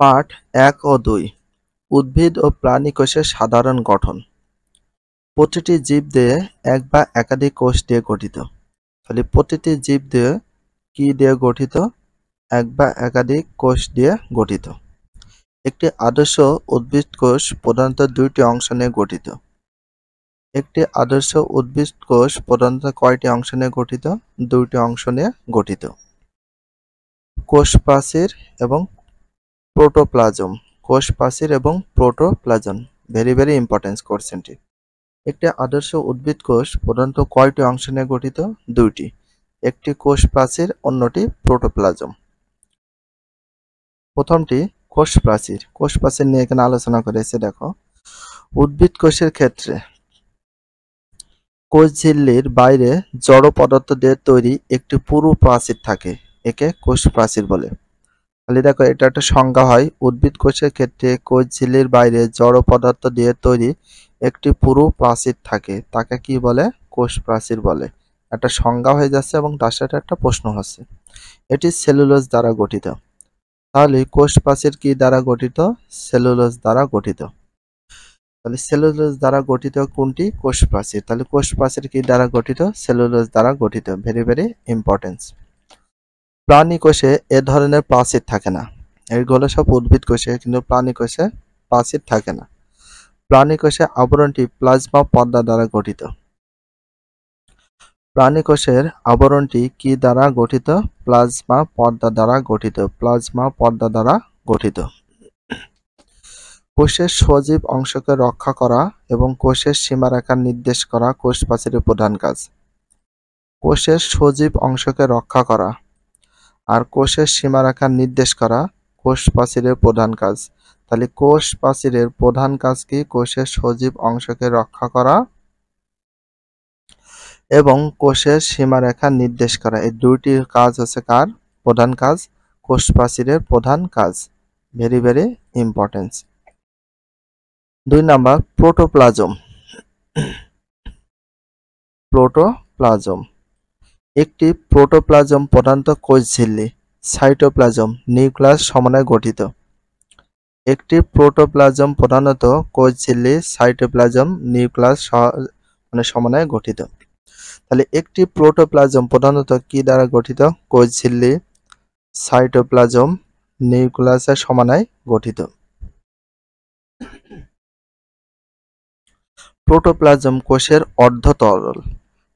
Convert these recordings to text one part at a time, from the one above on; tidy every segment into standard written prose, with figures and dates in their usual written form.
পাঠ ১ ও ২ উদ্ভিদ ও প্রাণী কোষের সাধারণ গঠন। প্রতিটি জীব দেহে এক বা একাধিক কোষ দিয়ে গঠিত। তাহলে প্রতিটি জীব দেহে কি দিয়ে গঠিত? এক বা একাধিক কোষ দিয়ে গঠিত। একটি আদর্শ উদ্ভিদ কোষ প্রধানত দুইটি অংশ নিয়ে গঠিত। একটি আদর্শ উদ্ভিদ কোষ প্রধানত কয়টি অংশ নিয়ে গঠিত? দুইটি অংশ নিয়ে গঠিত। কোষ প্রাচীর এবং প্রোটোপ্লাজম। কোষ প্রাচীর এবং প্রোটোপ্লাজম ভেরি ইম্পর্টেন্ট কোশ্চেনটি। একটি আদর্শ উদ্ভিদ কোষ প্রধানত কয়টি অংশ নিয়ে গঠিত? দুইটি। একটি কোষ প্রাচীর, অন্যটি প্রোটোপ্লাজম। প্রথমটি কোষ প্রাচীর। কোষ প্রাচীর নিয়ে এখানে আলোচনা করেছে। দেখো, উদ্ভিদ কোষের ক্ষেত্রে কোষ ঝিল্লির বাইরে জড় পদার্থ দিয়ে তৈরি একটি পুরু প্রাচীর থাকে, একে কোষ প্রাচীর বলে। তাহলে দেখো, এটা একটা সংজ্ঞা হয়। উদ্ভিদ কোষের ক্ষেত্রে কোষ ঝিল্লির বাইরে জড় পদার্থ দিয়ে তৈরি একটি পুরু প্রাচীর থাকে, তাকে কি বলে? কোষ প্রাচীর বলে। একটা সংজ্ঞা হয়ে যাচ্ছে এবং তার সাথে একটা প্রশ্ন হচ্ছে। এটি সেলুলোজ দ্বারা গঠিত। তাহলে কোষ প্রাচীর কি দ্বারা গঠিত? সেলুলোজ দ্বারা গঠিত। তাহলে সেলুলোজ দ্বারা গঠিত কোনটি? কোষ প্রাচীর। তাহলে কোষ প্রাচীর কি দ্বারা গঠিত? সেলুলোজ দ্বারা গঠিত। Very importance. প্রাণী কোষে এ ধরনের প্রাচীর থাকে না। এগুলো সব উদ্ভিদ কোষে, কিন্তু প্রাণী কোষে প্রাচীর থাকে না। প্রাণী কোষে আবরণটি প্লাজমা পর্দা দ্বারা গঠিত। প্রাণী কোষের আবরণটি কি দ্বারা গঠিত? প্লাজমা পর্দা দ্বারা গঠিত। প্লাজমা পর্দা দ্বারা গঠিত। কোষের সজীব অংশকে রক্ষা করা এবং কোষের সীমারেখা নির্দেশ করা কোষ প্রাচীরের প্রধান কাজ। কোষের সজীব অংশকে রক্ষা করা আর কোষের সীমারেখা নির্দেশ করা কোষ প্রাচীরের প্রধান কাজ। তাহলে কোষ প্রাচীরের প্রধান কাজ কি? কোষের সজীব অংশকে রক্ষা করা এবং কোষের সীমারেখা নির্দেশ করা। এই দুইটি কাজ হচ্ছে কার প্রধান কাজ? কোষ প্রাচীরের প্রধান কাজ। Very importance. ২ number protoplasm. Protoplasm. একটি প্রোটোপ্লাজম প্রধানত কোষ ঝিল্লি, সাইটোপ্লাজম, নিউক্লিয়াস সমন্বয়ে গঠিত। একটি প্রোটোপ্লাজম প্রধানত কোষ ঝিল্লি, সাইটোপ্লাজম, নিউক্লিয়াস সমন্বয়ে গঠিত। তাহলে একটি প্রোটোপ্লাজম প্রধানত কি দ্বারা গঠিত? কোষ ঝিল্লি, সাইটোপ্লাজম, নিউক্লিয়াসের সমন্বয়ে গঠিত। প্রোটোপ্লাজম কোষের অর্ধ তরল,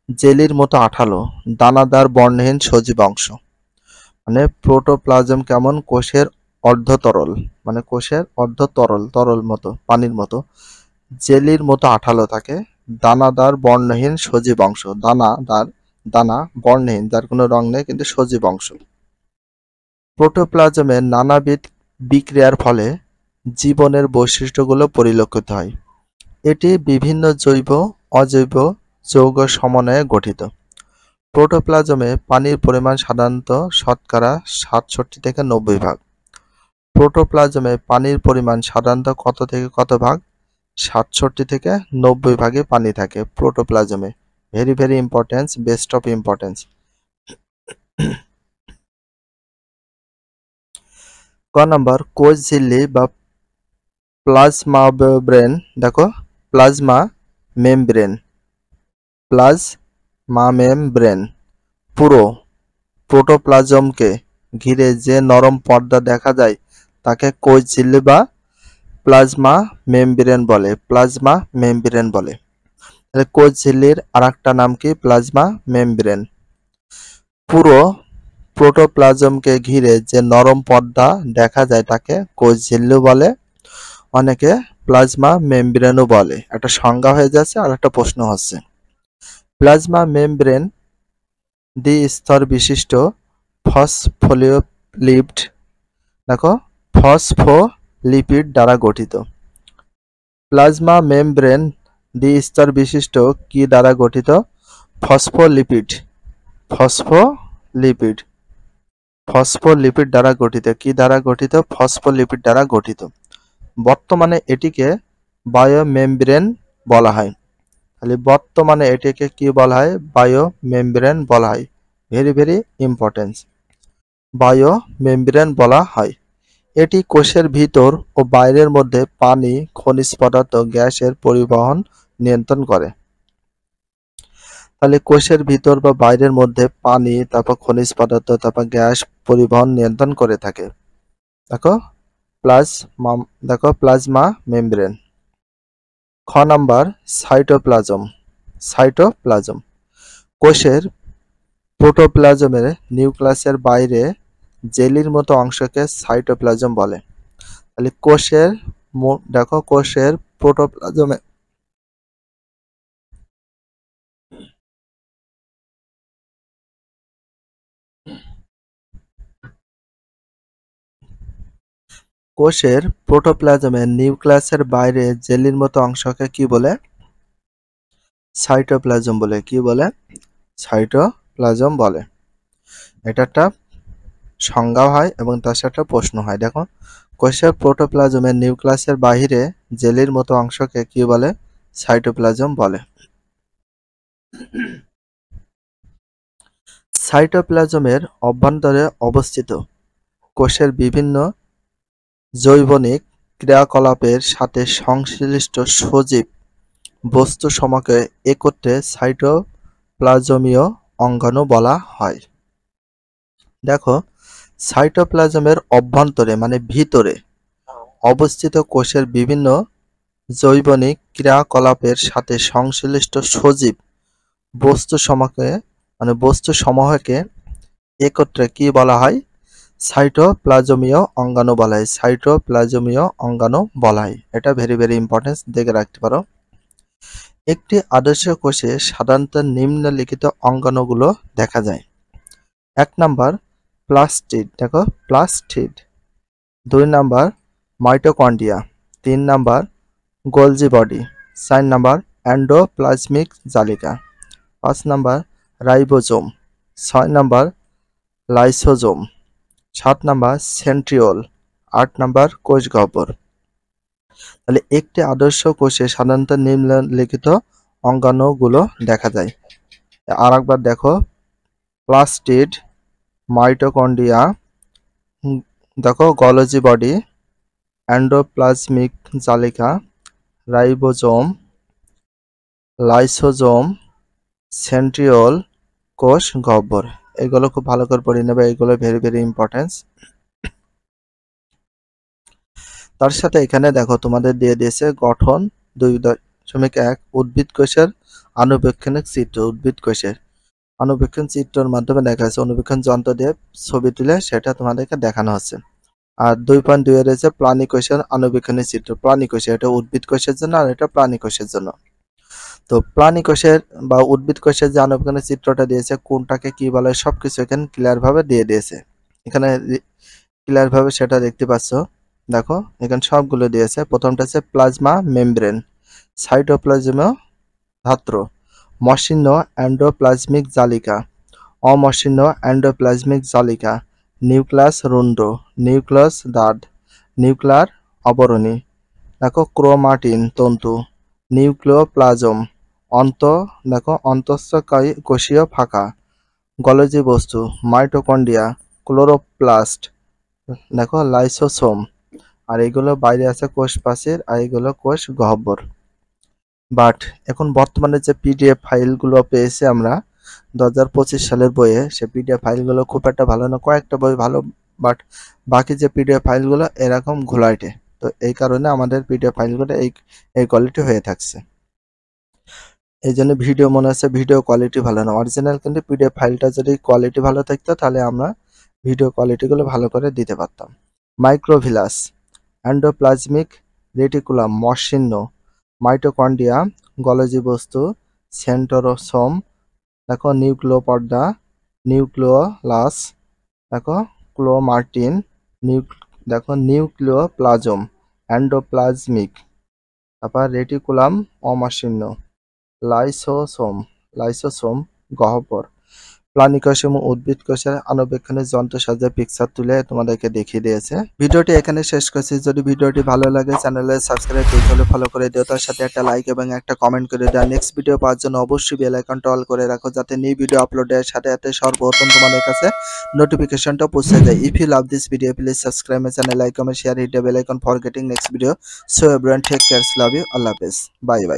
জেলির মতো আঠালো, দানাদার বর্ণহীন সজীব অংশ। মানে প্রোটোপ্লাজম কেমন? কোষের অর্ধ তরল, মানে কোষের অর্ধ তরল, তরল মতো, পানির মতো, জেলির মতো আঠালো থাকে, দানাদার বর্ণহীন সজীব অংশ। দানাদার, দানা বর্ণহীন, যার কোনো রং নেই, কিন্তু সজীব অংশ। প্রোটোপ্লাজমের নানাবিধ বিক্রিয়ার ফলে জীবনের বৈশিষ্ট্যগুলো পরিলক্ষিত হয়। এটি বিভিন্ন জৈব, অজৈব যৌগ সমন্বয়ে গঠিত। প্রোটোপ্লাজমে পানির পরিমাণ সাধারণত শতকরা ৬৭ থেকে ৯০ ভাগ। প্রোটোপ্লাজমে পানির পরিমাণ সাধারণত কত থেকে কত ভাগ? ৬৭ থেকে ৯০ ভাগে পানি থাকে প্রোটোপ্লাজমে। Very importance, best of importance. ক নাম্বার কোষ ঝিল্লি বা প্লাজমা মেমব্রেন। দেখো, প্লাজমা মেমব্রেন, প্লাজমা মেমব্রেন পুরো প্রোটোপ্লাজমকে ঘিরে যে নরম পর্দা দেখা যায় তাকে কোষ ঝিল্লি বা প্লাজমা মেমব্রেন বলে। প্লাজমা মেমব্রেন বলে। তাহলে কোষ ঝিল্লির আরেকটা নাম কি? Plasma membrane. পুরো প্রোটোপ্লাজমকে ঘিরে যে নরম পর্দা দেখা যায় তাকে কোষ ঝিল্লি বলে, অনেকে প্লাজমা মেমব্রেনও বলে। একটা সংজ্ঞা হয়ে যাচ্ছে আর একটা প্রশ্ন হচ্ছে। প্লাজমা মেমব্রেন দ্বি-স্তর বিশিষ্ট ফসফোলিপিড, দেখো, ফসফোলিপিড দ্বারা গঠিত। প্লাজমা মেমব্রেন দ্বি-স্তর বিশিষ্ট কি দ্বারা গঠিত? ফসফোলিপিড। ফসফোলিপিড, ফসফোলিপিড দ্বারা গঠিত। কি দ্বারা গঠিত? ফসফোলিপিড দ্বারা গঠিত। বর্তমানে এটিকে বায়োমেমব্রেন বলা হয়। তাহলে বর্তমানে এটিকে কি বলা হয়? বায়োমেমব্রেন বলা হয়। Very importance. বায়োমেমব্রেন বলা হয়। এটি কোষের ভিতর ও বাইরের মধ্যে পানি, খনিজ পদার্থ, গ্যাসের পরিবহন নিয়ন্ত্রণ করে। তাহলে কোষের ভিতর বা বাইরের মধ্যে পানি, তারপর খনিজ পদার্থ, তারপর গ্যাস পরিবহন নিয়ন্ত্রণ করে থাকে। দেখো প্লাজমা, দেখো প্লাজমা মেমব্রেন। খ নাম্বার সাইটোপ্লাজম। সাইটোপ্লাজম কোষের প্রোটোপ্লাজমের নিউক্লিয়াসের বাইরে জেলির মতো অংশকে সাইটোপ্লাজম বলে। তাহলে কোষের দেখো কোষের প্রোটোপ্লাজমে কোষের প্রোটোপ্লাজমে নিউক্লিয়াসের বাইরে জেলির মতো অংশকে কি বলে? সাইটোপ্লাজম বলে। কি বলে? সাইটোপ্লাজম বলে। এটা একটা সংজ্ঞা হয় এবং তার সাথে প্রশ্ন হয়। দেখো কোষের প্রোটোপ্লাজমের নিউক্লিয়াসের বাইরে জেলির মতো অংশকে কি বলে? সাইটোপ্লাজম বলে। সাইটোপ্লাজমের অভ্যন্তরে অবস্থিত কোষের বিভিন্ন জৈবনিক ক্রিয়াকলাপের সাথে সংশ্লিষ্ট সজীব বস্তু সমূহকে একত্রে সাইটোপ্লাজমীয় অঙ্গাণু বলা হয়। দেখো সাইটোপ্লাজমের অভ্যন্তরে মানে ভিতরে অবস্থিত কোষের বিভিন্ন জৈবনিক ক্রিয়াকলাপের সাথে সংশ্লিষ্ট সজীব বস্তু সমূহকে একত্রে কি বলা হয়? সাইটোপ্লাজমীয় অঙ্গাণু বলা হয়। সাইটোপ্লাজমীয় অঙ্গাণু বলা হয়। এটা ভেরি ভেরি ইম্পর্টেন্ট, দেখে রাখতে পারো। একটি আদর্শ কোষে সাধারণত নিম্নলিখিত অঙ্গাণুগুলো দেখা যায়। 1 নাম্বার প্লাস্টিড। দেখো plastid. 2 number mitochondria. 3 number Golgi body. 4 number endoplasmic জালিকা। 5 number ribosome. 6 number lysosome. 7 number centriole. 8 number কোষ গহ্বর। তাহলে একটি আদর্শ কোষে সাধারণত নিম্নলিখিত অঙ্গাণুগুলো দেখা যায়। আর একবার দেখো প্লাস্টিড, মাইটোকন্ড্রিয়া, দেখো গলজি বডি, এন্ডোপ্লাজমিক জালিকা, রাইবোজোম, লাইসোজোম, সেন্ট্রিওল, কোষ গহ্বর। এগুলো খুব ভালো করে পড়ে নেবে, এগুলো ভেরি ভেরি ইম্পর্টেন্ট। তার সাথে এখানে দেখো তোমাদের দিয়ে দিয়েছে গঠন 2.1 উদ্ভিদ কোষের আণুবীক্ষণিক চিত্র। উদ্ভিদ কোষের আণুবীক্ষণ চিত্রের মাধ্যমে দেখা যাচ্ছে, অণুবীক্ষণ যন্ত্র দিয়ে ছবি তুলে সেটা তোমাদেরকে দেখানো হচ্ছে। আর 2.2 এর রয়েছে প্রাণী কোষের আণুবীক্ষণিক চিত্র। প্রাণী কোষে, এটা উদ্ভিদ কোষের জন্য আর এটা প্রাণী কোষের জন্য। তো প্রাণী কোষের বা উদ্ভিদ কোষের যে আণুবীক্ষণিক চিত্রটা দিয়েছে, কোনটাকে কি বলে সবকিছু এখানে ক্লিয়ার ভাবে দিয়ে দিয়েছে। এখানে ক্লিয়ার ভাবে সেটা দেখতে পাচ্ছ। দেখো এখানে সবগুলো দিয়েছে। প্রথমটা হচ্ছে প্লাজমা মেমব্রেন, সাইটোপ্লাজমীয় ধাত্র, মসৃণ এন্ডোপ্লাজমিক জালিকা, অমসৃণ এন্ডোপ্লাজমিক জালিকা, নিউক্লিয়াস রুন্ড, নিউক্লিয়াস দাঁত, নিউক্লিয়ার আবরণী। দেখো ক্রোমাটিন তন্তু, নিউক্লিওপ্লাজম, দেখো অন্তঃকোষীয় ফাঁকা, গলজি বস্তু, মাইটোকন্ড্রিয়া, ক্লোরোপ্লাস্ট, দেখো লাইসোসোম। আর এগুলো বাইরে আছে কোষ প্রাচীর, আর এগুলো কোষ গহ্বর। বাট এখন বর্তমানে যে পিডিএফ ফাইলগুলো পেয়েছি আমরা 2025 সালের বইয়ে, সে পিডিএফ ফাইলগুলো খুব একটা ভালো না। কয়েকটা বই ভালো, বাট বাকি যে পিডিএফ ফাইলগুলো এরকম ঘোলাটে। তো এই কারণে আমাদের পিডিএফ ফাইলগুলো এই কোয়ালিটি হয়ে থাকছে। এই জন্য ভিডিও মনে হচ্ছে ভিডিও কোয়ালিটি ভালো না। অরিজিনাল কিন্তু পিডিএফ ফাইলটা যদি কোয়ালিটি ভালো থাকতো তাহলে আমরা ভিডিও কোয়ালিটিগুলো ভালো করে দিতে পারতাম। মাইক্রোভিলাস, এন্ডোপ্লাজমিক রেটিকুলাম মসৃণ, মাইটোকন্ড্রিয়া, গলজি বস্তু, সেন্ট্রোসোম, দেখো নিউক্লিওপর্দা, নিউক্লিওলাস, দেখো ক্লোমার্টিন, দেখো নিউক্লিওপ্লাজম, এন্ডোপ্লাজমিক, তারপর রেটিকুলাম অমসৃণ, লাইসোসোম, লাইসোসোম গহ্বর, প্রাণী কোষ এবং উদ্ভিদ কোষের আণুবীক্ষণের যন্ত্র সাহায্যে পিকচার তুলে তোমাদেরকে দেখিয়ে দিয়েছে। ভিডিওটি এখানে শেষ করছি। যদি ভিডিওটি ভালো লাগে চ্যানেলে সাবস্ক্রাইব করলে ফলো করে দিও, তার সাথে একটা লাইক এবং একটা কমেন্ট করে দাও। নেক্সট ভিডিও পাওয়ার জন্য অবশ্যই বেল আইকনটা অল করে রাখো, যাতে নিউ ভিডিও আপলোডের সাথে সাথে সর্বপ্রথম তোমাদের কাছে নোটিফিকেশনটা পৌঁছে যায়। If you love this video please subscribe my channel, like, comment, share, hit the bell icon for getting next video. So everyone take care, love you, আল্লাহ হাফেজ, বাই বাই।